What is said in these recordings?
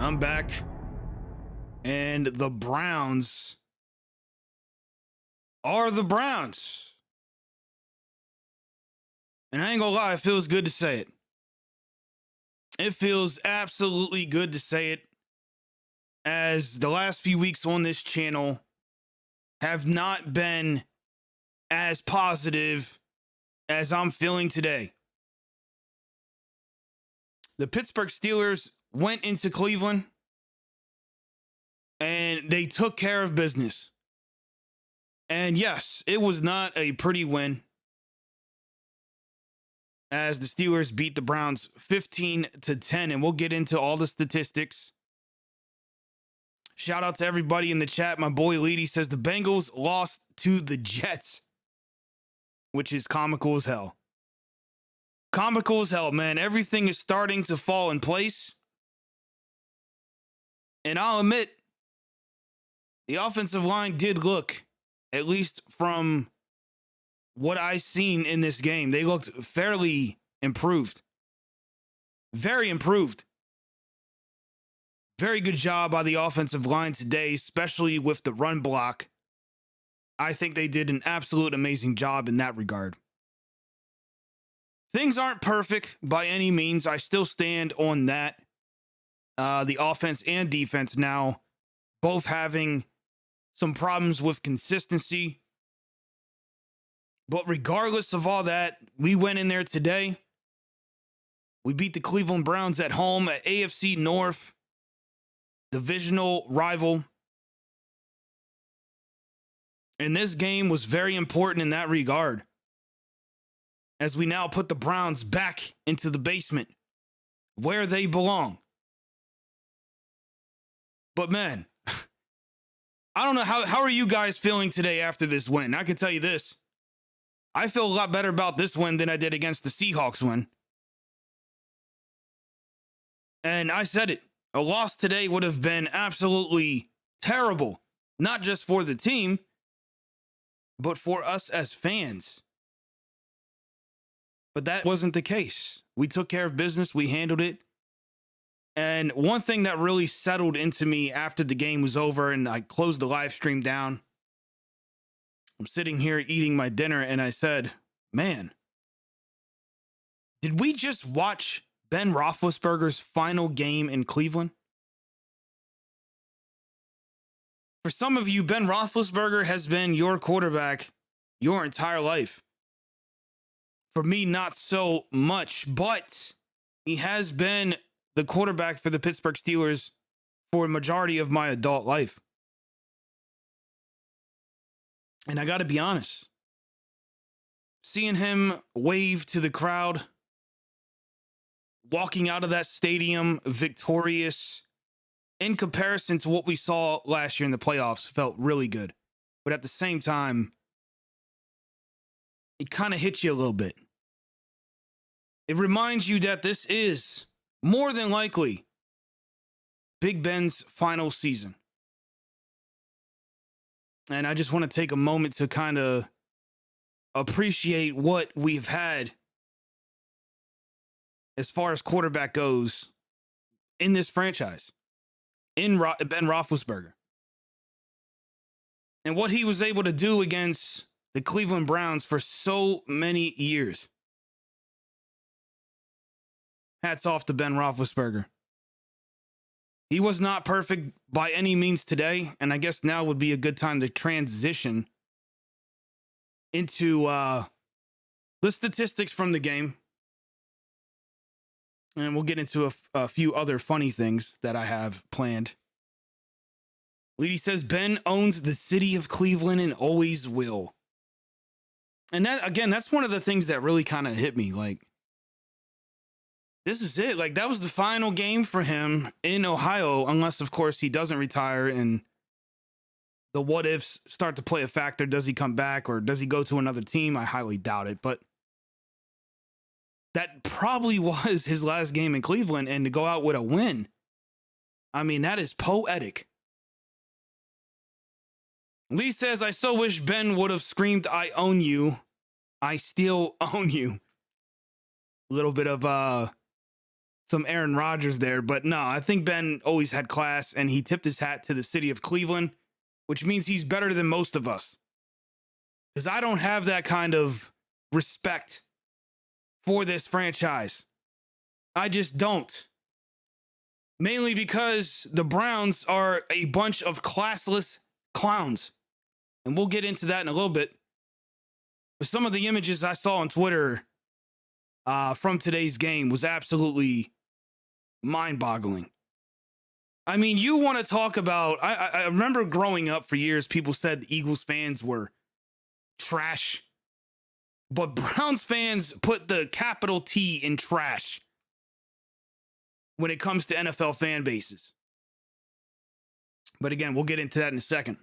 I'm back. And the Browns are the Browns. And I ain't gonna lie, it feels good to say it. It feels absolutely good to say it, as the last few weeks on this channel have not been as positive as I'm feeling today. The Pittsburgh Steelers went into Cleveland and they took care of business. And yes, it was not a pretty win, as the Steelers beat the Browns 15-10, and we'll get into all the statistics. Shout out to everybody in the chat. My boy Leedy says the Bengals lost to the Jets, which is comical as hell. Comical as hell, man. Everything is starting to fall in place. And I'll admit, the offensive line did look, at least from what I seen in this game, they looked fairly improved. Very improved. Very good job by the offensive line today, especially with the run block. I think they did an absolute amazing job in that regard. Things aren't perfect by any means. I still stand on that. The offense and defense now both having some problems with consistency. But regardless of all that, we went in there today. We beat the Cleveland Browns at home at AFC North, divisional rival. And this game was very important in that regard, as we now put the Browns back into the basement where they belong. But man, I don't know, how are you guys feeling today after this win? I can tell you this. I feel a lot better about this win than I did against the Seahawks win. And I said it. A loss today would have been absolutely terrible, not just for the team, but for us as fans. But that wasn't the case. We took care of business. We handled it. And one thing that really settled into me after the game was over and I closed the live stream down, I'm sitting here eating my dinner and I said, man, did we just watch Ben Roethlisberger's final game in Cleveland? For some of you, Ben Roethlisberger has been your quarterback your entire life. For me, not so much, but he has been the quarterback for the Pittsburgh Steelers for a majority of my adult life. And I got to be honest, seeing him wave to the crowd, walking out of that stadium victorious in comparison to what we saw last year in the playoffs, felt really good. But at the same time, it kind of hits you a little bit. It reminds you that this is more than likely Big Ben's final season. And I just want to take a moment to kind of appreciate what we've had as far as quarterback goes in this franchise, in Ben Roethlisberger. And what he was able to do against the Cleveland Browns for so many years. Hats off to Ben Roethlisberger. He was not perfect by any means today, and I guess now would be a good time to transition into the statistics from the game. And we'll get into a few other funny things that I have planned. Leedy says, Ben owns the city of Cleveland and always will. And that, again, that's one of the things that really kind of hit me. Like, this is it. Like, that was the final game for him in Ohio, unless, of course, he doesn't retire and the what ifs start to play a factor. Does he come back or does he go to another team? I highly doubt it. But that probably was his last game in Cleveland, and to go out with a win, I mean, that is poetic. Lee says, I so wish Ben would have screamed, I own you. I still own you. A little bit of some Aaron Rodgers there. But no, I think Ben always had class, and he tipped his hat to the city of Cleveland, which means he's better than most of us. Because I don't have that kind of respect for this franchise. I just don't. Mainly because the Browns are a bunch of classless clowns. And we'll get into that in a little bit. But some of the images I saw on Twitter from today's game was absolutely mind-boggling. I mean, you want to talk about... I remember growing up for years, people said Eagles fans were trash. But Browns fans put the capital T in trash when it comes to NFL fan bases. But again, we'll get into that in a second.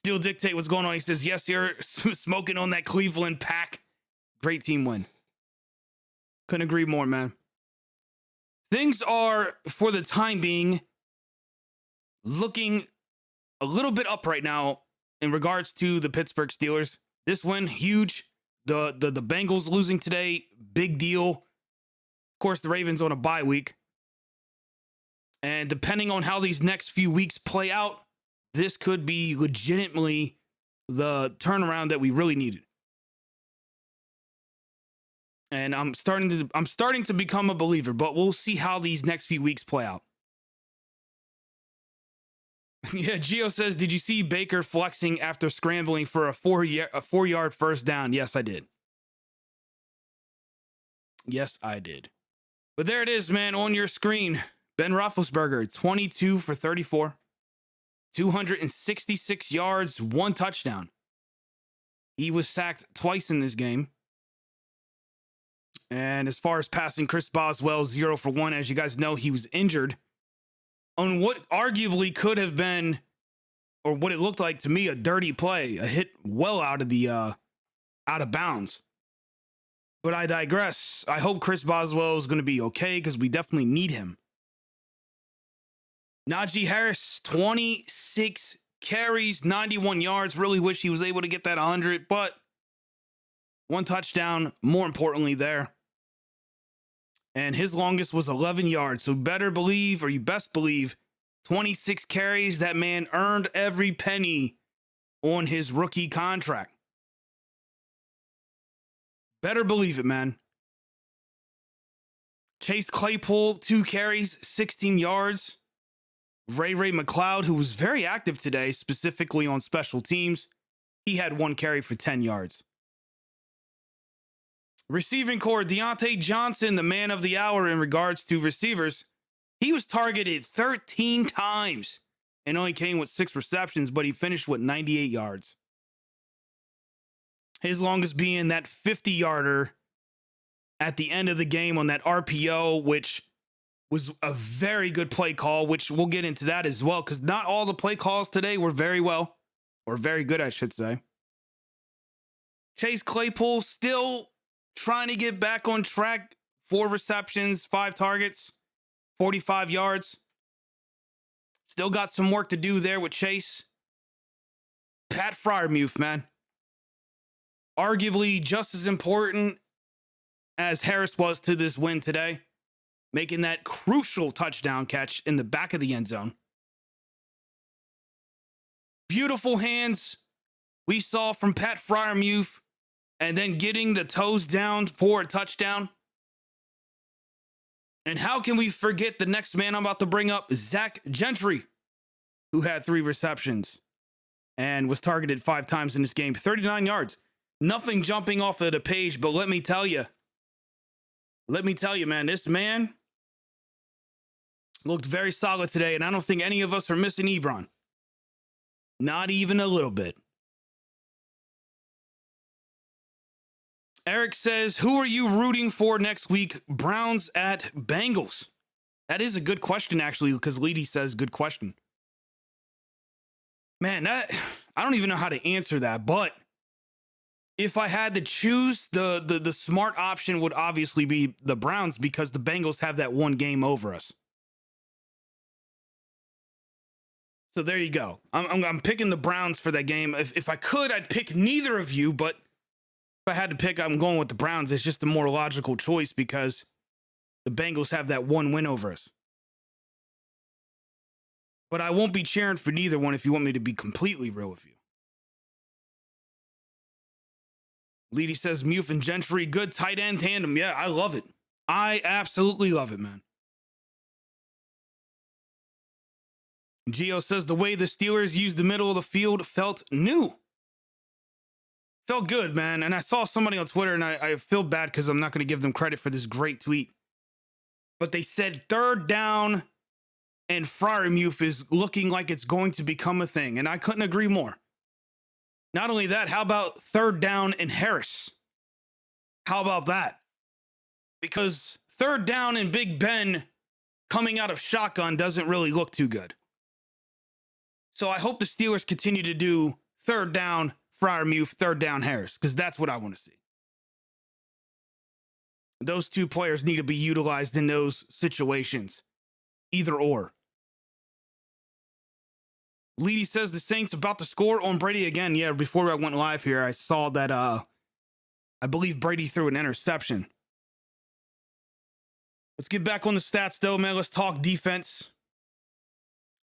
Still Dictate what's going on. He says, yes, you're smoking on that Cleveland pack. Great team win. Couldn't agree more, man. Things are, for the time being, looking a little bit up right now in regards to the Pittsburgh Steelers. This win, huge. The Bengals losing today, big deal. Of course, the Ravens on a bye week. And depending on how these next few weeks play out, this could be legitimately the turnaround that we really needed. And I'm starting to become a believer, but we'll see how these next few weeks play out. Yeah, Gio says, did you see Baker flexing after scrambling for a 4-yard first down? Yes, I did. Yes, I did. But there it is, man, on your screen. Ben Roethlisberger, 22 for 34. 266 yards, 1 touchdown. He was sacked twice in this game. And as far as passing, Chris Boswell, 0 for 1. As you guys know, he was injured on what arguably could have been, or what it looked like to me, a dirty play, a hit well out of bounds. But I digress. I hope Chris Boswell is going to be okay because we definitely need him. Najee Harris, 26 carries, 91 yards. Really wish he was able to get that 100, but 1 touchdown, more importantly there. And his longest was 11 yards. So better believe, or you best believe, 26 carries. That man earned every penny on his rookie contract. Better believe it, man. Chase Claypool, 2 carries, 16 yards. Ray McLeod, who was very active today, specifically on special teams, he had 1 carry for 10 yards. Receiving core, Deontay Johnson, the man of the hour in regards to receivers. He was targeted 13 times and only came with 6 receptions, but he finished with 98 yards. His longest being that 50-yarder at the end of the game on that RPO, which was a very good play call, which we'll get into that as well, because not all the play calls today were very well, or very good, I should say. Chase Claypool still trying to get back on track. 4 receptions, 5 targets, 45 yards. Still got some work to do there with Chase. Pat Freiermuth, man. Arguably just as important as Harris was to this win today, making that crucial touchdown catch in the back of the end zone. Beautiful hands we saw from Pat Freiermuth, and then getting the toes down for a touchdown. And how can we forget the next man I'm about to bring up, Zach Gentry, who had 3 receptions and was targeted 5 times in this game, 39 yards. Nothing jumping off of the page, but let me tell you, man, this man looked very solid today, and I don't think any of us are missing Ebron. Not even a little bit. Eric says, who are you rooting for next week? Browns at Bengals. That is a good question, actually, because Leedy says good question. Man, I don't even know how to answer that, but if I had to choose, the smart option would obviously be the Browns, because the Bengals have that 1 game over us. So there you go. I'm picking the Browns for that game. If I could, I'd pick neither of you, but if I had to pick, I'm going with the Browns. It's just the more logical choice, because the Bengals have that one win over us. But I won't be cheering for neither one if you want me to be completely real with you. Leedy says, Muth and Gentry, good tight end tandem. Yeah, I love it. I absolutely love it, man. Gio says, the way the Steelers used the middle of the field felt new. Felt good, man. And I saw somebody on Twitter, and I feel bad because I'm not going to give them credit for this great tweet. But they said third down and Freiermuth is looking like it's going to become a thing. And I couldn't agree more. Not only that, how about third down and Harris? How about that? Because third down and Big Ben coming out of shotgun doesn't really look too good. So I hope the Steelers continue to do third down Freiermuth, third down Harris, because that's what I want to see. Those two players need to be utilized in those situations. Either or. Leedy says the Saints about to score on Brady again. Yeah, before I went live here, I saw that I believe Brady threw an interception. Let's get back on the stats, though, man. Let's talk defense.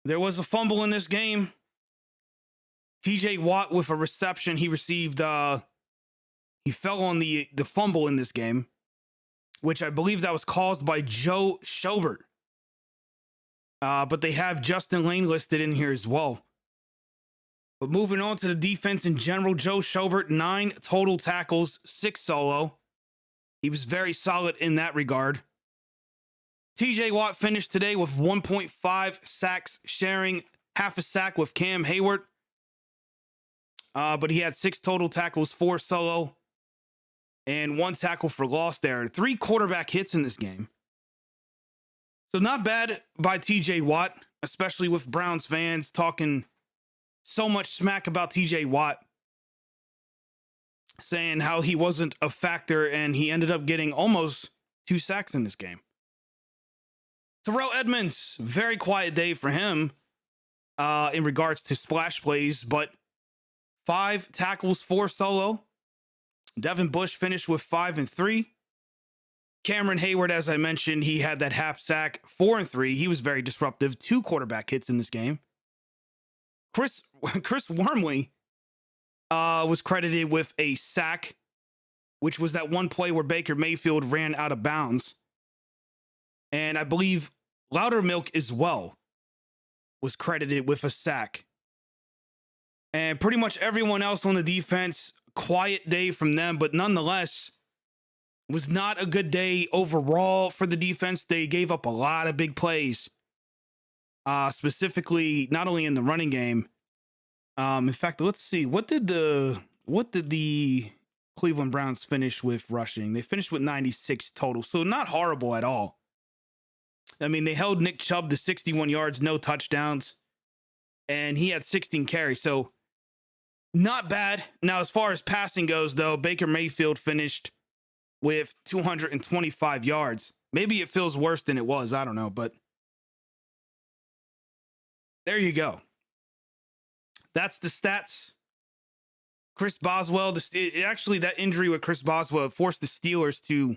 There was a fumble in this game. TJ Watt with a reception he received. He fell on the fumble in this game, which I believe that was caused by Joe Schobert. But they have Justin Lane listed in here as well. But moving on to the defense in general, Joe Schobert, 9 total tackles, 6 solo. He was very solid in that regard. TJ Watt finished today with 1.5 sacks, sharing half a sack with Cam Hayward. But he had 6 total tackles, 4 solo, and 1 tackle for loss there. 3 quarterback hits in this game. So not bad by TJ Watt, especially with Browns fans talking so much smack about TJ Watt, saying how he wasn't a factor, and he ended up getting almost 2 sacks in this game. Terrell Edmonds, very quiet day for him in regards to splash plays, but 5 tackles, 4 solo. Devin Bush finished with 5 and 3. Cameron Hayward, as I mentioned, he had that half sack, 4 and 3. He was very disruptive. 2 quarterback hits in this game. Chris Wormley was credited with a sack, which was that one play where Baker Mayfield ran out of bounds. And I believe Loudermilk as well was credited with a sack. And pretty much everyone else on the defense, quiet day from them, but nonetheless, was not a good day overall for the defense. They gave up a lot of big plays, specifically not only in the running game. In fact, let's see, what did the Cleveland Browns finish with rushing? They finished with 96 total, so not horrible at all. I mean, they held Nick Chubb to 61 yards, no touchdowns, and he had 16 carries, so not bad. Now, as far as passing goes, though, Baker Mayfield finished with 225 yards. Maybe it feels worse than it was. I don't know, but there you go. That's the stats. Chris Boswell, actually that injury with Chris Boswell forced the Steelers to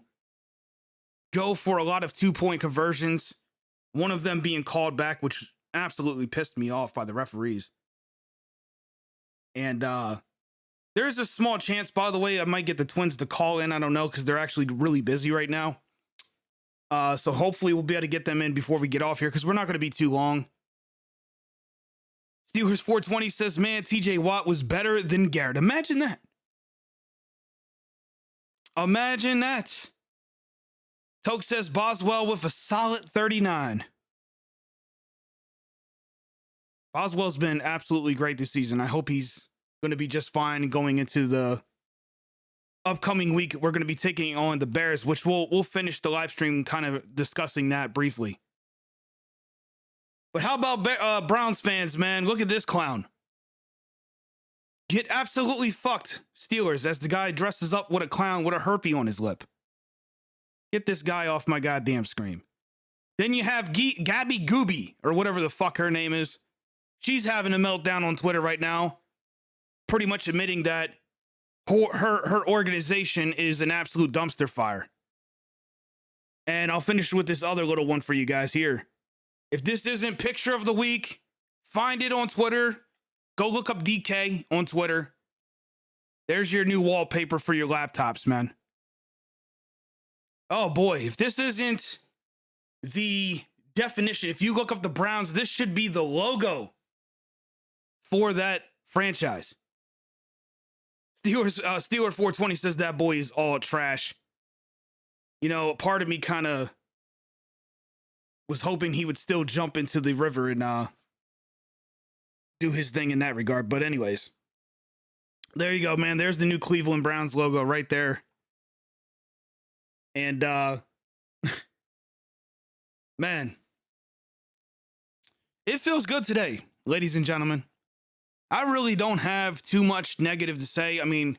go for a lot of 2-point conversions, one of them being called back, which absolutely pissed me off by the referees. And there's a small chance, by the way, I might get the Twins to call in. I don't know, because they're actually really busy right now. So hopefully we'll be able to get them in before we get off here, because we're not going to be too long. Steelers 420 says, man, TJ Watt was better than Garrett. Imagine that. Imagine that. Toke says Boswell with a solid 39. Boswell's been absolutely great this season. I hope he's going to be just fine going into the upcoming week. We're going to be taking on the Bears, which we'll finish the live stream kind of discussing that briefly. But how about Browns fans, man? Look at this clown. Get absolutely fucked, Steelers, as the guy dresses up with a clown with a herpy on his lip. Get this guy off my goddamn screen. Then you have Gabby Gooby, or whatever the fuck her name is. She's having a meltdown on Twitter right now, pretty much admitting that her organization is an absolute dumpster fire. And I'll finish with this other little one for you guys here. If this isn't picture of the week, find it on Twitter. Go look up DK on Twitter. There's your new wallpaper for your laptops, man. Oh boy, if this isn't the definition, if you look up the Browns, this should be the logo for that franchise. Steeler 420 says that boy is all trash. You know, part of me kind of was hoping he would still jump into the river and do his thing in that regard. But anyways, there you go, man. There's the new Cleveland Browns logo right there. And man, it feels good today, ladies and gentlemen. I really don't have too much negative to say. I mean,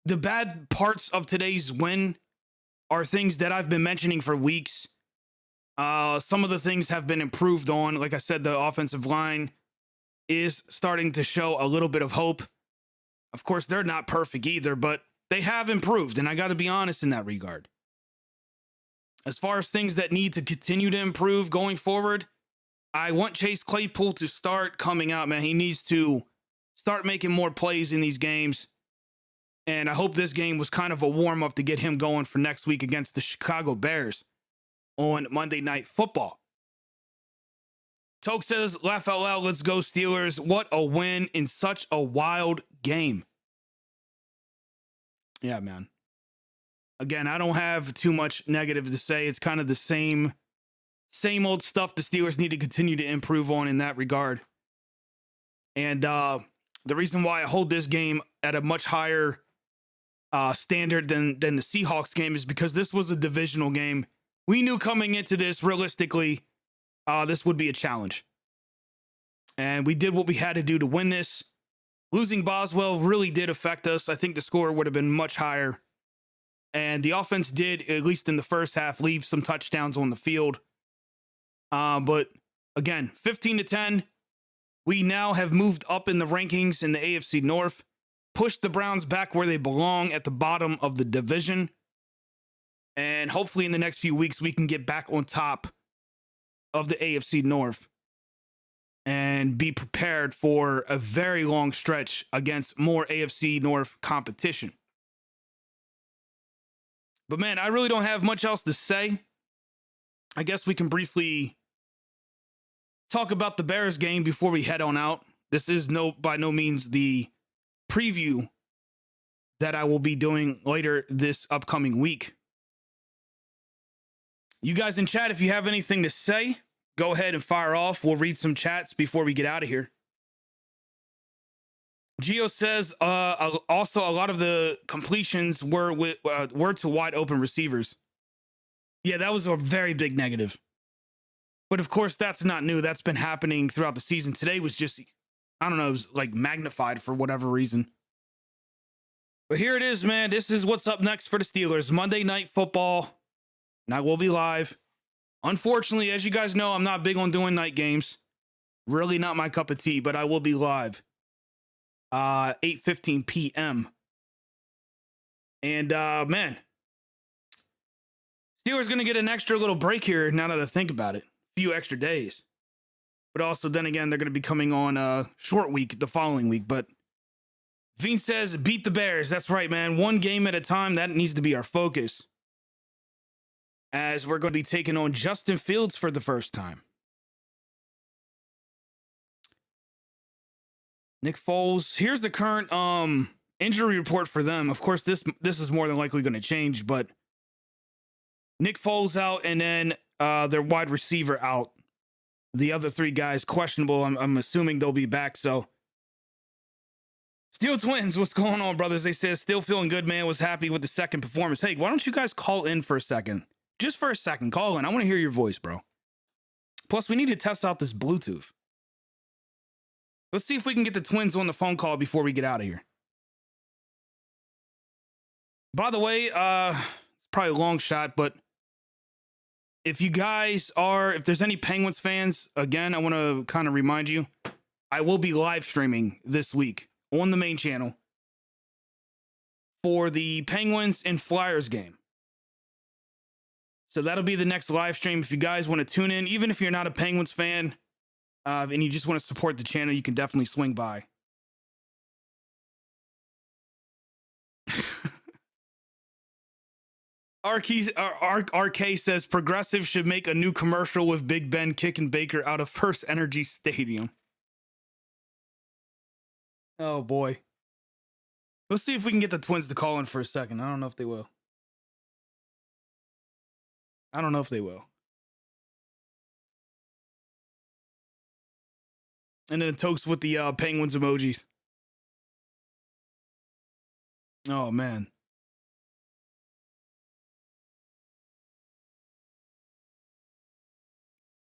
the bad parts of today's win are things that I've been mentioning for weeks. Some of the things have been improved on. Like I said, the offensive line is starting to show a little bit of hope. Of course, they're not perfect either, but they have improved, and I got to be honest in that regard. As far as things that need to continue to improve going forward, I want Chase Claypool to start coming out, man. He needs to start making more plays in these games. And I hope this game was kind of a warm-up to get him going for next week against the Chicago Bears on Monday Night Football. Toke says, laugh out loud, let's go Steelers. What a win in such a wild game. Yeah, man. Again, I don't have too much negative to say. It's kind of the same old stuff the Steelers need to continue to improve on in that regard. And the reason why I hold this game at a much higher standard than the Seahawks game is because this was a divisional game. We knew coming into this, realistically, this would be a challenge. And we did what we had to do to win this. Losing Boswell really did affect us. I think the score would have been much higher. And the offense did, at least in the first half, leave some touchdowns on the field. But again, 15-10, we now have moved up in the rankings in the AFC North, pushed the Browns back where they belong at the bottom of the division. And hopefully in the next few weeks, we can get back on top of the AFC North and be prepared for a very long stretch against more AFC North competition. But man, I really don't have much else to say. I guess we can briefly talk about the Bears game before we head on out. This is by no means the preview that I will be doing later this upcoming week. You guys in chat, if you have anything to say, go ahead and fire off. We'll read some chats before we get out of here. Gio says, also a lot of the completions were to wide open receivers. Yeah, that was a very big negative. But of course, that's not new. That's been happening throughout the season. Today was just, I don't know, it was like magnified for whatever reason. But here it is, man. This is what's up next for the Steelers. Monday Night Football. And I will be live. Unfortunately, as you guys know, I'm not big on doing night games. Really not my cup of tea, but I will be live. 8:15 p.m. And man, Steelers going to get an extra little break here now that I think about it. A few extra days. But also, then again, they're going to be coming on a short week the following week. But Veen says, beat the Bears. That's right, man. One game at a time. That needs to be our focus. As we're going to be taking on Justin Fields for the first time. Nick Foles. Here's the current injury report for them. Of course, this is more than likely going to change, but Nick Foles out, and then their wide receiver out. The other three guys questionable. I'm assuming they'll be back. So, Steel Twins, what's going on, brothers? They said still feeling good, man. Was happy with the second performance. Hey, why don't you guys call in for a second? Just for a second, call in. I want to hear your voice, bro. Plus, we need to test out this Bluetooth. Let's see if we can get the Twins on the phone call before we get out of here. By the way, it's probably a long shot, but if there's any Penguins fans, again, I want to kind of remind you, I will be live streaming this week on the main channel for the Penguins and Flyers game. So that'll be the next live stream. If you guys want to tune in, even if you're not a Penguins fan and you just want to support the channel, you can definitely swing by. RK says Progressive should make a new commercial with Big Ben kicking Baker out of First Energy Stadium. Oh boy. Let's see if we can get the Twins to call in for a second. I don't know if they will. And then Tokes with the Penguins emojis. Oh man.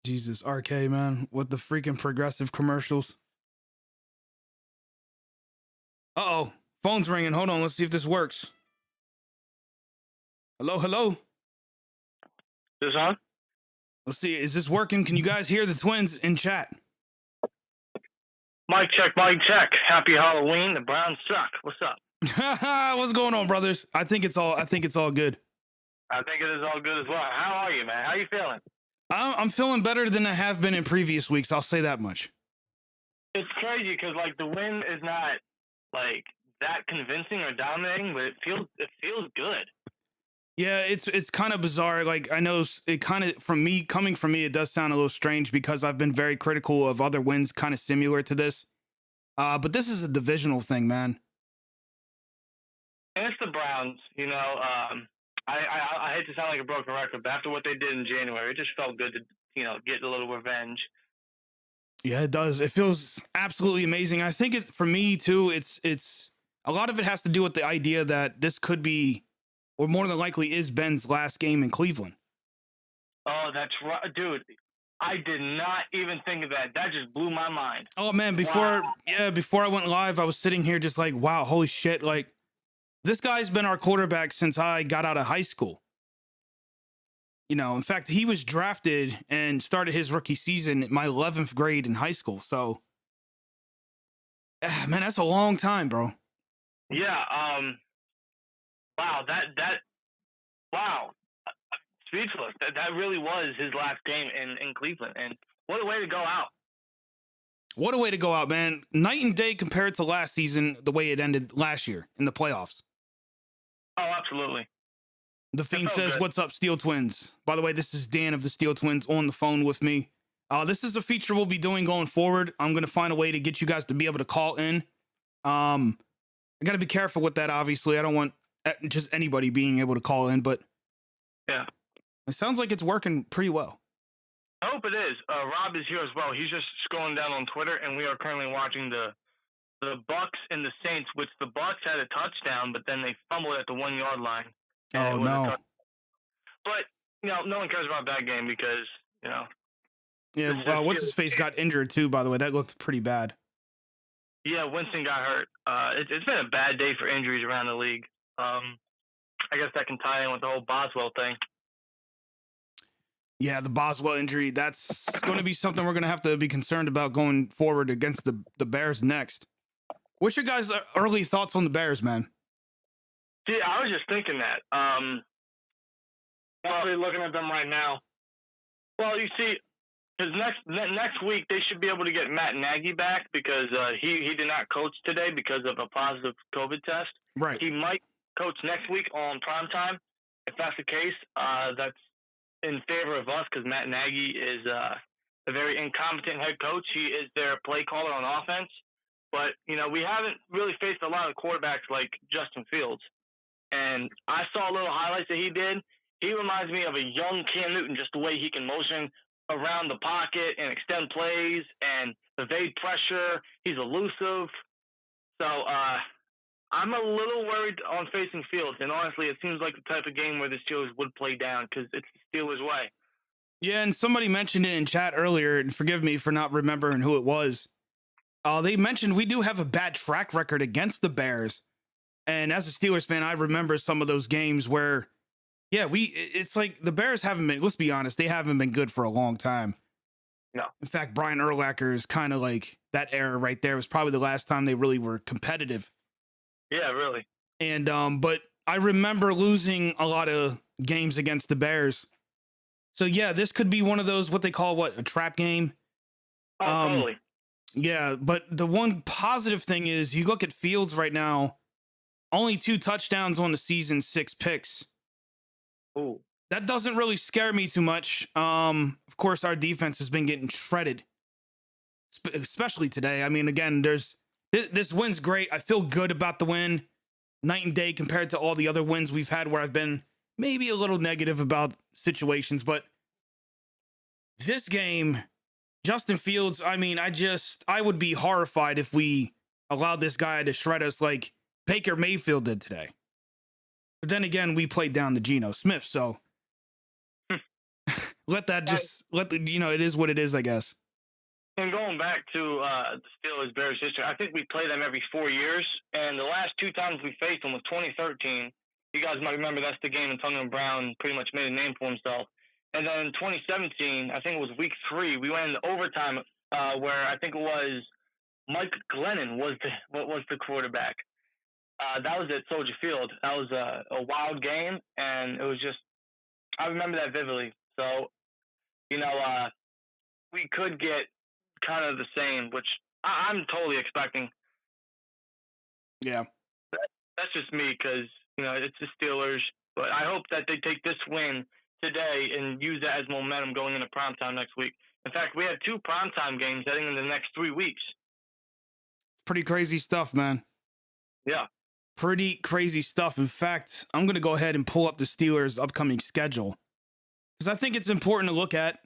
Jesus, RK, man, with the freaking Progressive commercials. Uh-oh, phone's ringing. Hold on, let's see if this works. Hello? This on? Let's see, is this working? Can you guys hear the Twins in chat? Mic check. Happy Halloween. The Browns suck. What's up? What's going on, brothers? I think it's all good. I think it is all good as well. How are you, man? How you feeling? I'm feeling better than I have been in previous weeks. I'll say that much. It's crazy because like the win is not like that convincing or dominating, but it feels good. Yeah, it's kind of bizarre. Like I know it kind of coming from me, it does sound a little strange because I've been very critical of other wins kind of similar to this. But this is a divisional thing, man. And it's the Browns, you know. I hate to sound like a broken record, but after what they did in January, it just felt good to, you know, get a little revenge. Yeah, it does. It feels absolutely amazing. I think for me too, it's a lot of it has to do with the idea that this could be, or more than likely is, Ben's last game in Cleveland. Oh, that's right, dude. I did not even think of that. That just blew my mind. Oh man, before I went live, I was sitting here just like, wow, holy shit, like this guy's been our quarterback since I got out of high school. You know, in fact, he was drafted and started his rookie season in my 11th grade in high school. So, man, that's a long time, bro. Yeah. Wow. Wow. Speechless. That really was his last game in Cleveland. And what a way to go out. What a way to go out, man. Night and day compared to last season, the way it ended last year in the playoffs. Oh, absolutely. The Fiend says, good. What's up, Steel Twins? By the way, this is Dan of the Steel Twins on the phone with me. This is a feature we'll be doing going forward. I'm going to find a way to get you guys to be able to call in. I got to be careful with that, obviously. I don't want just anybody being able to call in, but yeah, it sounds like it's working pretty well. I hope it is. Rob is here as well. He's just scrolling down on Twitter, and we are currently watching the Bucks and the Saints, which the Bucks had a touchdown, but then they fumbled at the 1 yard line. Oh no! But you know, no one cares about that game because you know. Yeah, what's his face got injured too. By the way, that looked pretty bad. Yeah, Winston got hurt. It's been a bad day for injuries around the league. I guess that can tie in with the whole Boswell thing. Yeah, the Boswell injury, that's going to be something we're going to have to be concerned about going forward against the Bears next. What's your guys' early thoughts on the Bears, man? See, I was just thinking that. Probably looking at them right now. Well, you see, because next week they should be able to get Matt Nagy back because he did not coach today because of a positive COVID test. Right. He might coach next week on primetime. If that's the case, that's in favor of us because Matt Nagy is a very incompetent head coach. He is their play caller on offense. But, you know, we haven't really faced a lot of quarterbacks like Justin Fields. And I saw a little highlights that he did. He reminds me of a young Cam Newton, just the way he can motion around the pocket and extend plays and evade pressure. He's elusive. So I'm a little worried on facing Fields. And honestly, it seems like the type of game where the Steelers would play down because it's the Steelers' way. Yeah, and somebody mentioned it in chat earlier, and forgive me for not remembering who it was. They mentioned we do have a bad track record against the Bears. And as a Steelers fan, I remember some of those games where, yeah, it's like the Bears haven't been, let's be honest, they haven't been good for a long time. No. In fact, Brian Urlacher is kind of like that era right there was probably the last time they really were competitive. Yeah, really. And, but I remember losing a lot of games against the Bears So yeah, this could be one of those what they call a trap game. Oh, totally. Yeah, but the one positive thing is you look at Fields right now, only 2 touchdowns on the season, 6 picks. Ooh. That doesn't really scare me too much. Of course, our defense has been getting shredded, especially today. I mean, again, this win's great. I feel good about the win, night and day compared to all the other wins we've had where I've been maybe a little negative about situations. But this game, Justin Fields, I mean, I would be horrified if we allowed this guy to shred us like Baker Mayfield did today. But then again, we played down to Geno Smith, so it is what it is, I guess. And going back to the Steelers Bears history, I think we play them every 4 years, and the last 2 times we faced them was 2013. You guys might remember that's the game Antonio Brown pretty much made a name for himself. And then in 2017, I think it was week 3, we went into overtime where I think it was Mike Glennon was the quarterback. That was at Soldier Field. That was a wild game, and it was just I remember that vividly. So, we could get kind of the same, which I'm totally expecting. Yeah. That's just me because, it's the Steelers. But I hope that they take this win today and use that as momentum going into primetime next week. In fact, we have 2 primetime games heading in the next 3 weeks. Pretty crazy stuff, man. Yeah. Pretty crazy stuff. In fact, I'm going to go ahead and pull up the Steelers' upcoming schedule because I think it's important to look at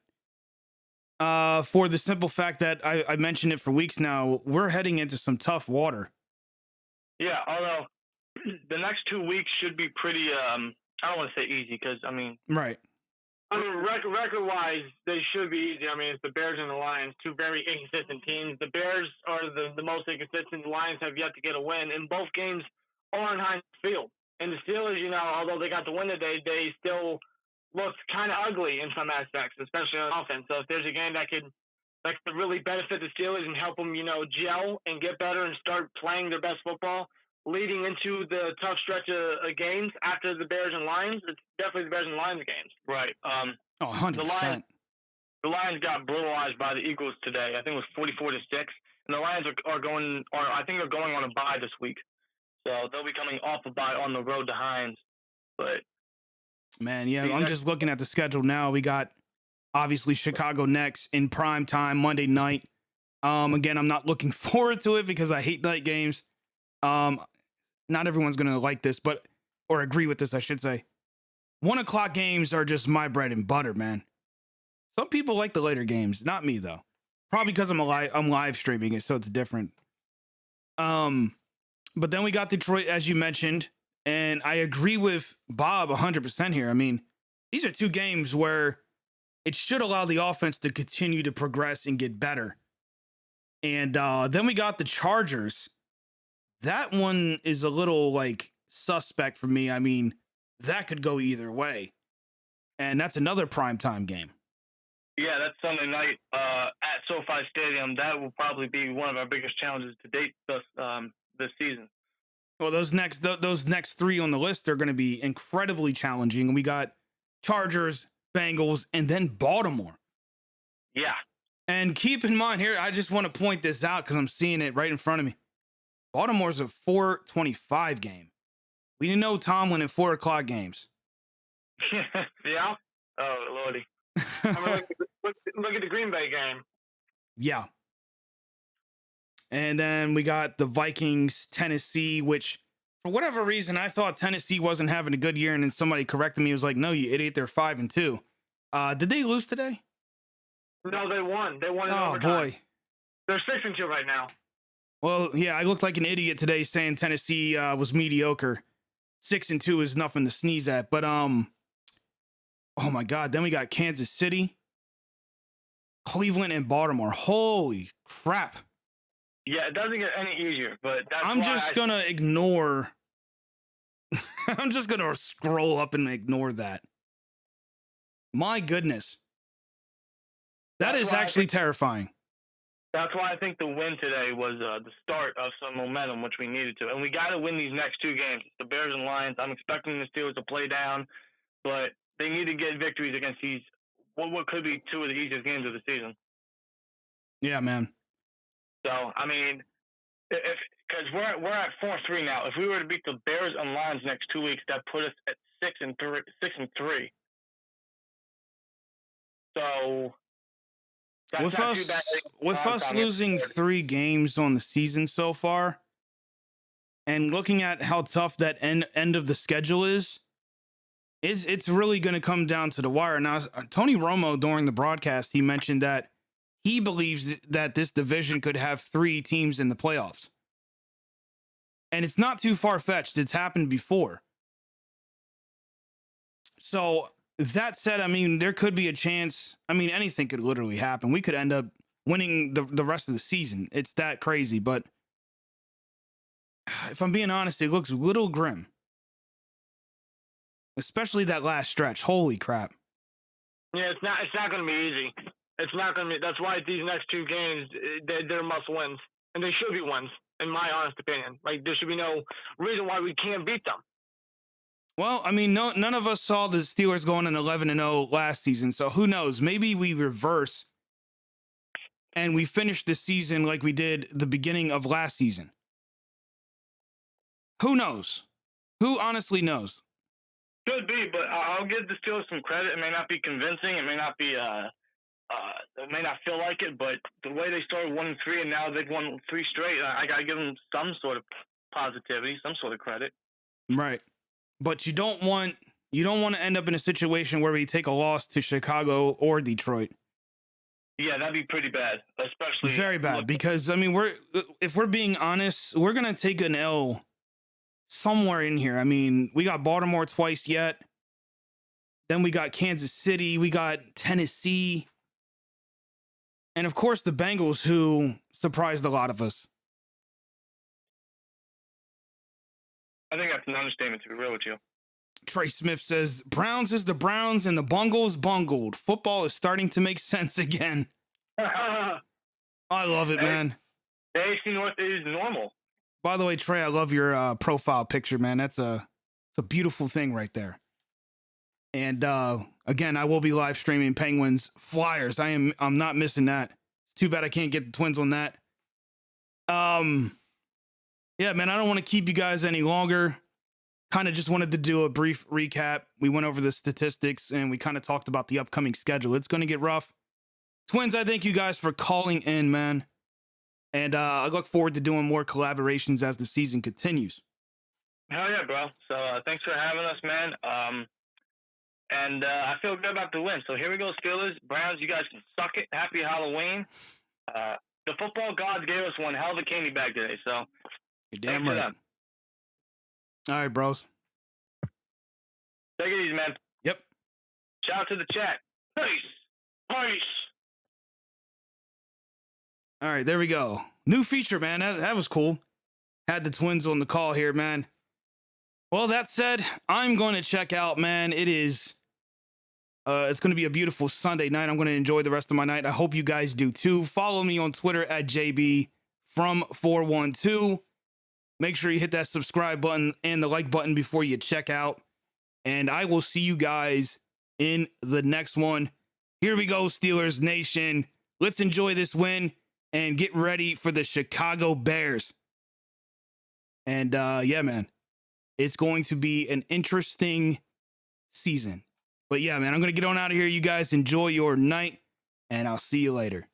for the simple fact that I mentioned it for weeks now. We're heading into some tough water. Yeah, although the next 2 weeks should be pretty, I don't want to say easy because, Right. Record-wise, they should be easy. It's the Bears and the Lions, 2 very inconsistent teams. The Bears are the most inconsistent. The Lions have yet to get a win, and both games are on Heinz Field. And the Steelers, although they got the win today, they still looked kind of ugly in some aspects, especially on offense. So if there's a game that could really benefit the Steelers and help them, gel and get better and start playing their best football, leading into the tough stretch of games after the Bears and Lions, it's definitely the Bears and Lions games. Right. 100%. The Lions got brutalized by the Eagles today. I think it was 44-6. And the Lions I think they're going on a bye this week. So they'll be coming off a bye on the road to Heinz. But man, yeah, I'm just looking at the schedule now. We got obviously Chicago next in prime time Monday night. Again, I'm not looking forward to it because I hate night games. Not everyone's gonna like this, or agree with this, I should say. 1 o'clock games are just my bread and butter, man. Some people like the later games, not me though. Probably because I'm live streaming it, so it's different. But then we got Detroit, as you mentioned, and I agree with Bob 100% here. These are 2 games where it should allow the offense to continue to progress and get better. And then we got the Chargers. That one is a little suspect for me. That could go either way. And that's another primetime game. Yeah, that's Sunday night at SoFi Stadium. That will probably be one of our biggest challenges to date this season. Well, those next 3 on the list are going to be incredibly challenging. We got Chargers, Bengals, and then Baltimore. Yeah. And keep in mind here, I just want to point this out because I'm seeing it right in front of me. Baltimore's a 4:25 game. We didn't know Tomlin at 4 o'clock games. Yeah? Oh, Lordy. Look at the Green Bay game. Yeah. And then we got the Vikings, Tennessee, which for whatever reason, I thought Tennessee wasn't having a good year. And then somebody corrected me. It was like, no, you idiot. They're 5-2. Did they lose today? No, they won. They won in overtime. Boy. They're 6-2 right now. Well, yeah, I looked like an idiot today saying Tennessee was mediocre. 6-2 is nothing to sneeze at. But, oh my God. Then we got Kansas City, Cleveland, and Baltimore. Holy crap. Yeah, it doesn't get any easier, but that's I'm just going to ignore. I'm just going to scroll up and ignore that. My goodness. That is actually terrifying. That's why I think the win today was the start of some momentum, which we needed to. And we got to win these next 2 games. The Bears and Lions, I'm expecting the Steelers to play down, but they need to get victories against these what could be two of the easiest games of the season. Yeah, man. So I mean, if because we're at 4-3 now. If we were to beat the Bears and Lions next 2 weeks, that put us at 6-3. So that's With not too bad. with us losing 3 games on the season so far, and looking at how tough that end of the schedule is it's really going to come down to the wire. Now, Tony Romo, during the broadcast, he mentioned that he believes that this division could have 3 teams in the playoffs. And it's not too far-fetched. It's happened before. So that said, I mean, there could be a chance. I mean, anything could literally happen. We could end up winning the rest of the season. It's that crazy. But if I'm being honest, it looks a little grim. Especially that last stretch. Holy crap. Yeah, it's not going to be easy. It's not going to be. That's why these next 2 games, they're must wins. And they should be wins, in my honest opinion. Like, there should be no reason why we can't beat them. Well, I mean, none of us saw the Steelers going in 11-0 last season. So who knows? Maybe we reverse and we finish the season like we did the beginning of last season. Who knows? Who honestly knows? Could be, but I'll give the Steelers some credit. It may not be convincing. It may not be. It may not feel like it, but the way they started 1-3 and now they've won 3 straight, I gotta give them some sort of positivity, some sort of credit. Right, but you don't want to end up in a situation where we take a loss to Chicago or Detroit. Yeah, that'd be pretty bad, especially very bad. Because I mean, if we're being honest, we're gonna take an L somewhere in here. I mean, we got Baltimore twice yet. Then we got Kansas City. We got Tennessee. And of course, the Bengals, who surprised a lot of us. I think that's an understatement, to be real with you. Trey Smith says, Browns is the Browns and the Bungles bungled. Football is starting to make sense again. I love it, man. The AFC North is normal. By the way, Trey, I love your profile picture, man. It's a beautiful thing right there. And again, I will be live streaming Penguins Flyers. I'm not missing that. It's too bad I can't get the Twins on that. Yeah, man, I don't want to keep you guys any longer. Kind of just wanted to do a brief recap. We went over the statistics and we kind of talked about the upcoming schedule. It's going to get rough. Twins, I thank you guys for calling in, man. And I look forward to doing more collaborations as the season continues. Hell yeah, bro. So thanks for having us, man. And I feel good about the win. So here we go, Steelers. Browns, you guys can suck it. Happy Halloween. The football gods gave us one hell of a candy bag today. So you're damn right. All right, bros. Take it easy, man. Yep. Shout out to the chat. Peace. Peace. All right, there we go. New feature, man. That was cool. Had the Twins on the call here, man. Well, that said, I'm going to check out, man. It's going to be a beautiful Sunday night. I'm going to enjoy the rest of my night. I hope you guys do too. Follow me on Twitter at JB from 412. Make sure you hit that subscribe button and the like button before you check out. And I will see you guys in the next one. Here we go, Steelers Nation. Let's enjoy this win and get ready for the Chicago Bears. And yeah, man, it's going to be an interesting season. But yeah, man, I'm going to get on out of here. You guys enjoy your night, and I'll see you later.